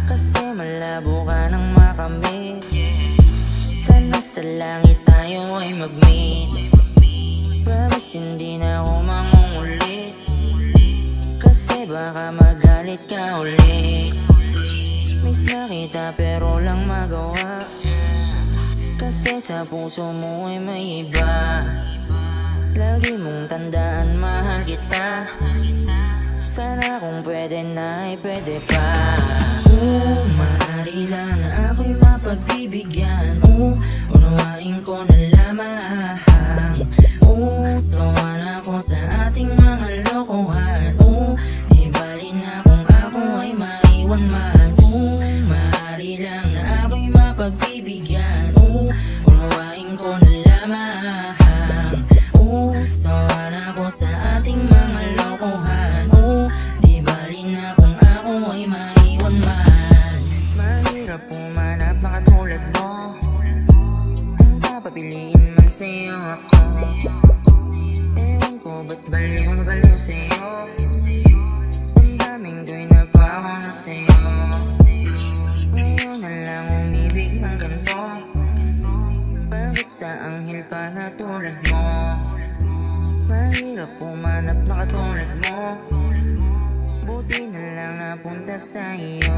Kasi malabo ka nang makamit. Sana sa langit tayo ay mag-meet. Promise hindi na ako mangungulit, kasi baka magalit ka ulit. Miss na kita pero lang magawa, kasi sa puso mo ay may iba. Lagi mong tandaan, mahal kita. Sana kung pwede na ay pwede pa. Maaari lang na ako'y mapagbibigyan. Unawain ko na lamang. Sawa na ako sa ating mga lokohan. Di bali na kung ako ay maiwan man. Maaari lang na ako'y mapagbibigyan. Unawain ko na lamang. Sawa na ako sa ating mga lokohan. Di bali na kung ako ay maiwan man. Mahirap pumanap na katulad mo. Kung papapiliin man sa'yo ako, ewan ko ba't baliw na baliw sa'yo. Ang daming gawin na pa ako na sa'yo. Ngayon na lang umibig ng ganito. Bakit sa anghel pa na tulad mo? Mahirap pumanap na katulad mo. Buti na lang napunta sa iyo.